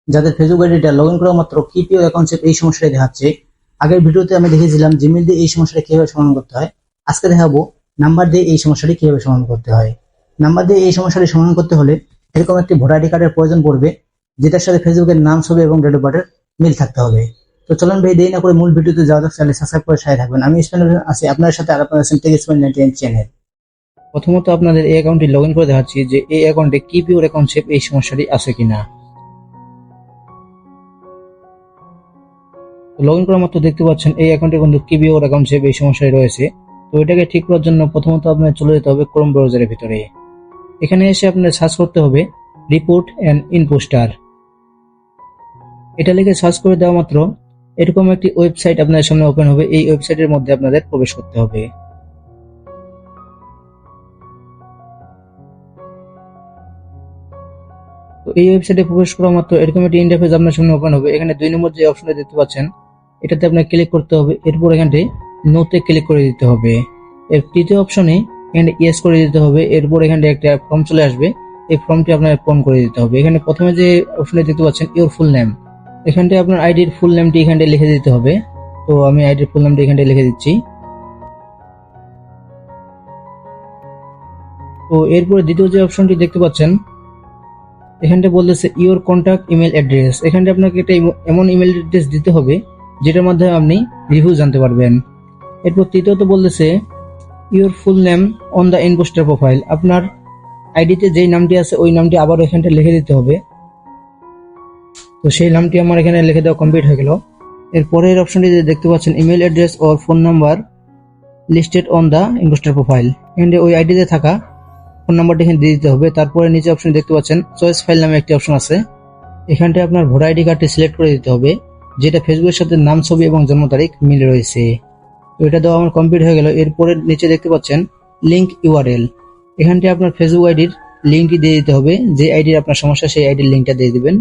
যাদের ফেসবুক আইডিটা log in করা মাত্র কিপ ইউর অ্যাকাউন্ট শেপ এই সমস্যাটা দেখাচ্ছে। আগের ভিডিওতে আমি দেখিয়েছিলাম জিমেইল দিয়ে এই সমস্যাটা কিভাবে সমাধান করতে হয়। আজকে দেখাবো নাম্বার দিয়ে এই সমস্যাটি কিভাবে সমাধান করতে হয়। নাম্বার দিয়ে এই সমস্যাটি সমাধান করতে হলে এরকম একটি ভোটার আইডি কার্ডের প্রয়োজন পড়বে, যেটার সাথে ফেসবুকের নাম, ছবি এবং ডেট অফ বার্থের মিল থাকতে হবে। তো চলুন ভাই দেরি না করে মূল ভিডিওতে যাওয়া যাক। চ্যানেল সাবস্ক্রাইব করে সাথে থাকবেন। আমি ইসমাইল আছি আপনার সাথে, আর আপনারা আছেন টেক ইসমাইল 99 চ্যানেল। প্রথমত আপনাদের এই অ্যাকাউন্টটি লগ ইন করে দেখাচ্ছি যে এই অ্যাকাউন্টে কিপ ইউর অ্যাকাউন্ট শেপ এই সমস্যাটি আছে কিনা। লগ ইন করার মাত্র দেখতে পাচ্ছেন এই অ্যাকাউন্টে কিন্তু কিপ ইউর অ্যাকাউন্ট শেপ এই সমস্যাটি রয়েছে। তো এটাকে ঠিক করার জন্য প্রথমত আপনার চলে যেতে হবে ক্রোম ব্রাউজারের ভিতরে। এখানে এসে আপনার সার্চ করতে হবে রিপোর্ট অ্যান্ড ইম্পোস্টার। এটা লিখে সার্চ করে দেওয়া মাত্র এরকম একটি ওয়েবসাইট আপনাদের সামনে ওপেন হবে। এই ওয়েবসাইটের মধ্যে আপনাদের প্রবেশ করতে হবে। তো এই ওয়েবসাইটে প্রবেশ করা মাত্র এরকম একটি ইন্টারফেস আপনার সামনে ওপেন হবে। এখানে 2 নম্বর যে অপশনটা দেখতে পাচ্ছেন এটাতে আপনার ক্লিক করতে হবে। এরপর এখানে নোতে ক্লিক করে দিতে হবে। এর তৃতীয় অপশনে এখানে ইয়েস করে দিতে হবে। এরপর এখানে একটা ফর্ম চলে আসবে, এই ফর্মটি আপনার পূরণ করে দিতে হবে। এখানে প্রথমে যে অপশনে দেখতে পাচ্ছেন ইওর ফুল নেম, এখানটা আপনার আইডির ফুল নেমটি এখানে লিখে দিতে হবে। তো আমি আইডির ফুল নেমটি এখানে লিখে দিচ্ছি। তো এরপরে দ্বিতীয় যে অপশনটি দেখতে পাচ্ছেন এখানটা বলতেছে ইওর কন্ট্যাক্ট ইমেল অ্যাড্রেস। এখানটা আপনাকে একটা এমন ইমেল অ্যাড্রেস দিতে হবে যেটার মাধ্যমে আপনি রিভিউ জানতে পারবেন। এরপর তৃতীয়ত বলতেছে your full name on the impostor profile. আপনার আইডিতে যেই নামটি আছে ওই নামটি আবার এখানটা লিখে দিতে হবে। তো সেই নামটি আমার এখানে লিখে দেওয়া কমপ্লিট হয়ে গেল। এরপরের অপশনটি দেখতে পাচ্ছেন email address or phone number listed on the impostor profile. এখানে ওই আইডিতে থাকা ফোন নাম্বারটি এখানে দিয়ে দিতে হবে। তারপরে নিচে অপশন দেখতে পাচ্ছেন চয়েস ফাইল নামে একটি অপশন আছে। এখানটায় আপনার ভোটার আইডি কার্ডটি সিলেক্ট করে দিতে হবে, যেটা ফেসবুকের সাথে নাম, ছবি এবং জন্ম তারিখ মিল রয়েছে। তো এটা দেওয়া আমার কমপ্লিট হয়ে গেল। এরপরে নিচে দেখতে পাচ্ছেন লিঙ্ক ইউআরএল। এখানটায় আপনার ফেসবুক আইডির লিঙ্কটি দিয়ে দিতে হবে, যে আইডির আপনার সমস্যা সেই আইডির লিঙ্কটা দিয়ে দিবেন।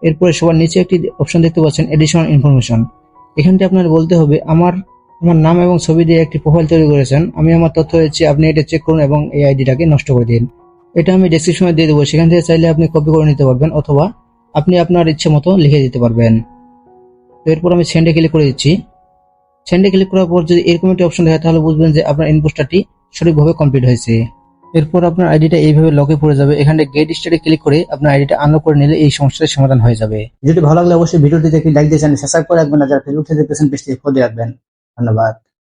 এরপরে সবার নিচে একটি অপশন দেখতে পাচ্ছেন এডিশনাল ইনফরমেশন। এখানটায় আপনার বলতে হবে আমার নাম এবং ছবি দিয়ে একটি প্রোফাইল তৈরি করেছেন, আমি আমার তথ্য দিচ্ছি, আপনি এটা চেক করুন এবং এই আইডিটাকে নষ্ট করে দিন। এটা আমি ডেসক্রিপশনে দিয়ে দেবো, সেখান থেকে চাইলে আপনি কপি করে নিতে পারবেন অথবা আপনি আপনার ইচ্ছে মতো লিখে দিতে পারবেন। তো এরপর আমি সেন্ডে ক্লিক করে দিচ্ছি। সেন্ডে ক্লিক করার পর যদি এরকম একটি অপশন দেখে তাহলে বুঝবেন যে আপনার ইনপোস্টারটি সঠিকভাবে কমপ্লিট হয়েছে। এরপর আপনার আইডিটা এইভাবে লকে পড়ে যাবে। এখানে গেট স্টার্টে ক্লিক করে আপনার আইডিটা আনলক করে নিলে এই সমস্যার সমাধান হয়ে যাবে। যদি ভালো লাগলে অবশ্যই ভিডিওটিতে একটি লাইক দিয়ে চ্যানেল সাবস্ক্রাইব করে রাখবেন, আর যারা ফেসবুক থেকে দেখতেছেন পেজটি ফলো দিয়ে রাখবেন। ধন্যবাদ।